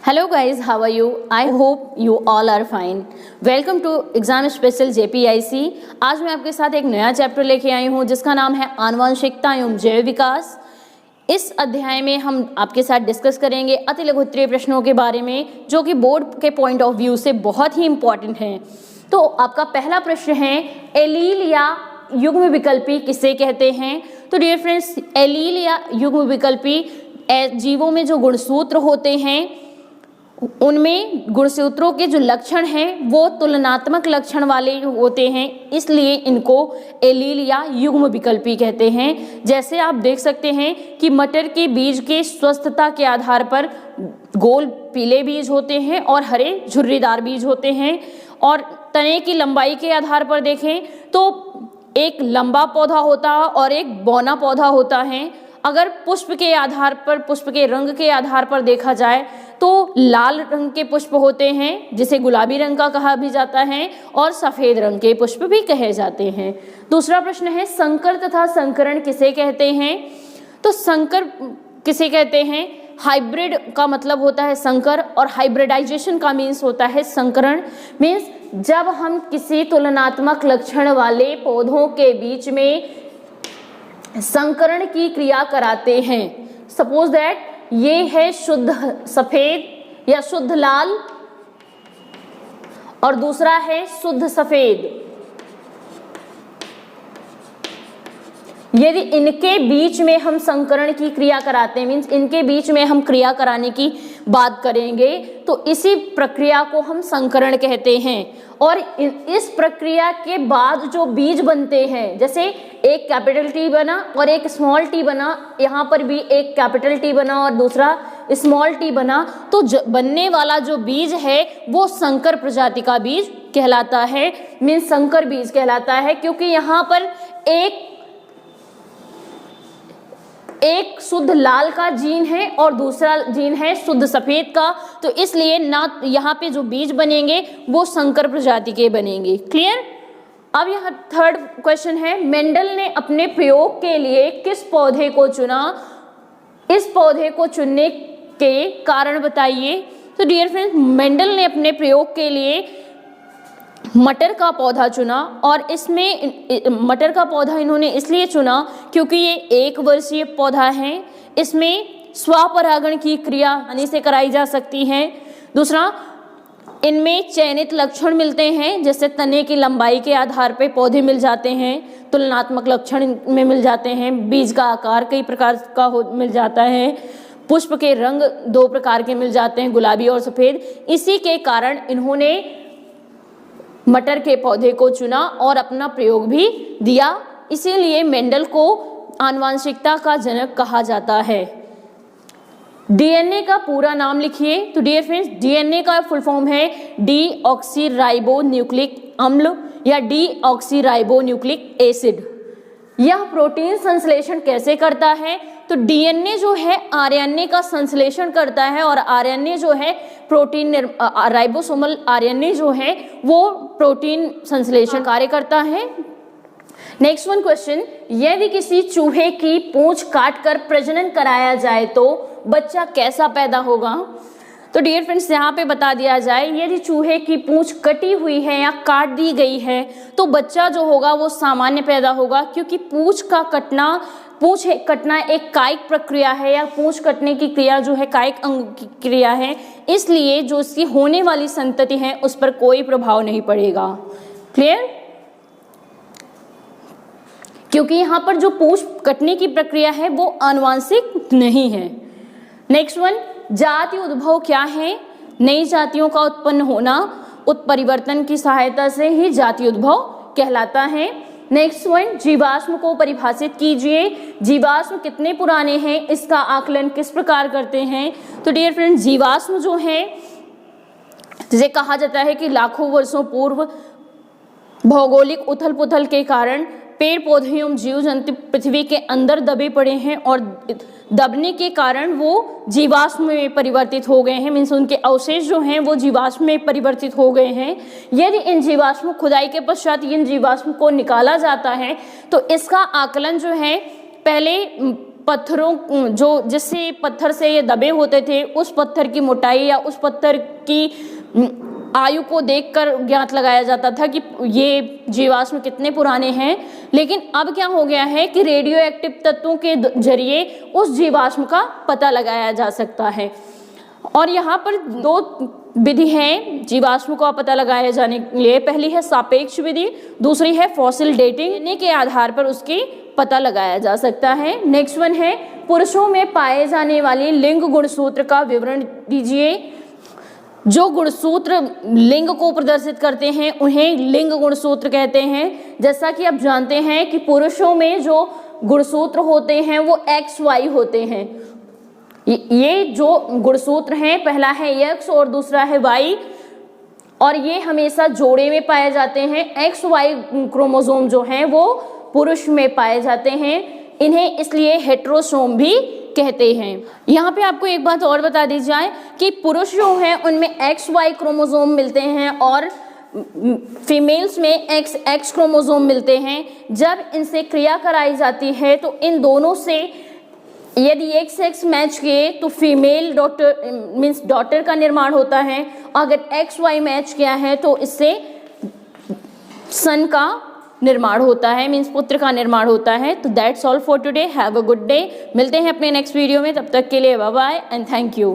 Hello guys, how are you? I hope you all are fine. Welcome to exam special JPIC। आज मैं आपके साथ एक नया चैप्टर लेके आई हूँ जिसका नाम है आनुवंशिकता एवं जैव विकास। इस अध्याय में हम आपके साथ डिस्कस करेंगे अति लघुत्तरीय प्रश्नों के बारे में जो कि बोर्ड के पॉइंट ऑफ व्यू से बहुत ही इंपॉर्टेंट हैं। तो आपका पहला प्रश्न है, एलील या युग्म विकल्पी किसे कहते हैं? तो डियर फ्रेंड्स, एलील या युग्म विकल्पी जीवों में जो गुणसूत्र होते हैं उनमें गुणसूत्रों के जो लक्षण हैं वो तुलनात्मक लक्षण वाले होते हैं, इसलिए इनको एलील या युग्म विकल्पी कहते हैं। जैसे आप देख सकते हैं कि मटर के बीज के स्वस्थता के आधार पर गोल पीले बीज होते हैं और हरे झुर्रीदार बीज होते हैं, और तने की लंबाई के आधार पर देखें तो एक लंबा पौधा होता है और एक बौना पौधा होता है। अगर पुष्प के आधार पर, पुष्प के रंग के आधार पर देखा जाए तो लाल रंग के पुष्प होते हैं जिसे गुलाबी रंग का कहा भी जाता है, और सफेद रंग के पुष्प भी कहे जाते हैं। दूसरा प्रश्न है, संकर तथा संकरण किसे कहते हैं? तो संकर किसे कहते हैं? हाइब्रिड का मतलब होता है संकर, और हाइब्रिडाइजेशन का मीन्स होता है संकरण। मीन्स जब हम किसी तुलनात्मक लक्षण वाले पौधों के बीच में संकरण की क्रिया कराते हैं। सपोज दैट ये है शुद्ध सफेद या शुद्ध लाल और दूसरा है शुद्ध सफेद। यदि इनके बीच में हम संकरण की क्रिया कराते हैं, मीन्स इनके बीच में हम क्रिया कराने की बात करेंगे, तो इसी प्रक्रिया को हम संकरण कहते हैं। और इस प्रक्रिया के बाद जो बीज बनते हैं, जैसे एक कैपिटल टी बना और एक स्मॉल टी बना, यहाँ पर भी एक कैपिटल टी बना और दूसरा स्मॉल टी बना, तो बनने वाला जो बीज है वो संकर प्रजाति का बीज कहलाता है, मीन्स संकर बीज कहलाता है। क्योंकि यहाँ पर एक शुद्ध लाल का जीन है और दूसरा जीन है शुद्ध सफेद का, तो इसलिए ना यहाँ पे जो बीज बनेंगे वो संकर प्रजाति के बनेंगे। क्लियर? अब यहाँ थर्ड क्वेश्चन है, मेंडल ने अपने प्रयोग के लिए किस पौधे को चुना? इस पौधे को चुनने के कारण बताइए। तो डियर फ्रेंड्स, मेंडल ने अपने प्रयोग के लिए मटर का पौधा चुना, और इसमें मटर का पौधा इन्होंने इसलिए चुना क्योंकि ये एक वर्षीय पौधा है, इसमें स्वपरागण की क्रिया आसानी से कराई जा सकती है। दूसरा, इनमें चयनित लक्षण मिलते हैं, जैसे तने की लंबाई के आधार पर पौधे मिल जाते हैं, तुलनात्मक लक्षण में मिल जाते हैं, बीज का आकार कई प्रकार का मिल जाता है, पुष्प के रंग दो प्रकार के मिल जाते हैं, गुलाबी और सफेद। इसी के कारण इन्होंने मटर के पौधे को चुना और अपना प्रयोग भी दिया, इसीलिए मेंडल को आनुवंशिकता का जनक कहा जाता है। डीएनए का पूरा नाम लिखिए। तो डियर फ्रेंड्स, डीएनए का फुल फॉर्म है डीऑक्सीराइबोन्यूक्लिक अम्ल या डीऑक्सीराइबोन्यूक्लिक एसिड। यह प्रोटीन संश्लेषण कैसे करता है? तो डीएनए जो है आरएनए का संश्लेषण करता है, और आरएनए जो है प्रोटीन राइबोसोमल आरएनए जो है वो प्रोटीन संश्लेषण कार्य करता है। नेक्स्ट वन क्वेश्चन, यदि किसी चूहे की पूंछ काटकर प्रजनन कराया जाए तो बच्चा कैसा पैदा होगा? तो डियर फ्रेंड्स, यहाँ पे बता दिया जाए, यदि चूहे की पूंछ कटी हुई है या काट दी गई है तो बच्चा जो होगा वो सामान्य पैदा होगा, क्योंकि पूंछ कटना एक कायिक प्रक्रिया है, या पूंछ कटने की क्रिया जो है कायिक अंग की क्रिया है, इसलिए जो इसकी होने वाली संतति है उस पर कोई प्रभाव नहीं पड़ेगा। क्लियर? क्योंकि यहाँ पर जो पूंछ कटने की प्रक्रिया है वो आनुवंशिक नहीं है। नेक्स्ट वन, जाति उद्भव क्या है? नई जातियों का उत्पन्न होना, उत्परिवर्तन की सहायता से ही जाति उद्भव कहलाता है। नेक्स्ट वन, जीवाश्म को परिभाषित कीजिए। जीवाश्म कितने पुराने हैं, इसका आकलन किस प्रकार करते हैं? तो डियर फ्रेंड्स, जीवाश्म जो है जिसे कहा जाता है कि लाखों वर्षों पूर्व भौगोलिक उथल पुथल के कारण पेड़ पौधे एवं जीव जंतु पृथ्वी के अंदर दबे पड़े हैं, और दबने के कारण वो जीवाश्म में परिवर्तित हो गए हैं, मीन्स उनके अवशेष जो हैं वो जीवाश्म में परिवर्तित हो गए हैं। यदि इन जीवाश्म खुदाई के पश्चात इन जीवाश्म को निकाला जाता है तो इसका आकलन जो है पहले पत्थरों जो जिससे पत्थर से ये दबे होते थे, उस पत्थर की मोटाई या उस पत्थर की आयु को देखकर ज्ञात लगाया जाता था कि ये जीवाश्म कितने पुराने हैं। लेकिन अब क्या हो गया है कि रेडियो एक्टिव तत्वों के जरिए उस जीवाश्म का पता लगाया जा सकता है। और यहाँ पर दो विधि है जीवाश्म का पता लगाया जाने के लिए। पहली है सापेक्ष विधि, दूसरी है फॉसिल डेटिंग के आधार पर उसकी पता लगाया जा सकता है। नेक्स्ट वन है पुरुषों में पाए जाने वाले लिंग गुणसूत्र का विवरण दीजिए। जो गुणसूत्र लिंग को प्रदर्शित करते हैं उन्हें लिंग गुणसूत्र कहते हैं। जैसा कि आप जानते हैं कि पुरुषों में जो गुणसूत्र होते हैं वो XY होते हैं। ये जो गुणसूत्र हैं, पहला है X और दूसरा है Y, और ये हमेशा जोड़े में पाए जाते हैं। XY क्रोमोसोम जो हैं वो पुरुष में पाए जाते हैं। इन्हें इसलिए हेटेरोसोम भी कहते हैं। यहाँ पे आपको एक बात और बता दी जाए कि पुरुष जो हैं उनमें XY क्रोमोसोम मिलते हैं और फीमेल्स में XX क्रोमोसोम मिलते हैं। जब इनसे क्रिया कराई जाती है तो इन दोनों से यदि एक सेक्स मैच किए तो फीमेल डॉटर का निर्माण होता है। अगर XY मैच किया है तो इससे सन का निर्माण होता है, मीन्स पुत्र का निर्माण होता है। तो that's all for today. Have a good day. मिलते हैं अपने नेक्स्ट वीडियो में, तब तक के लिए bye bye and thank you.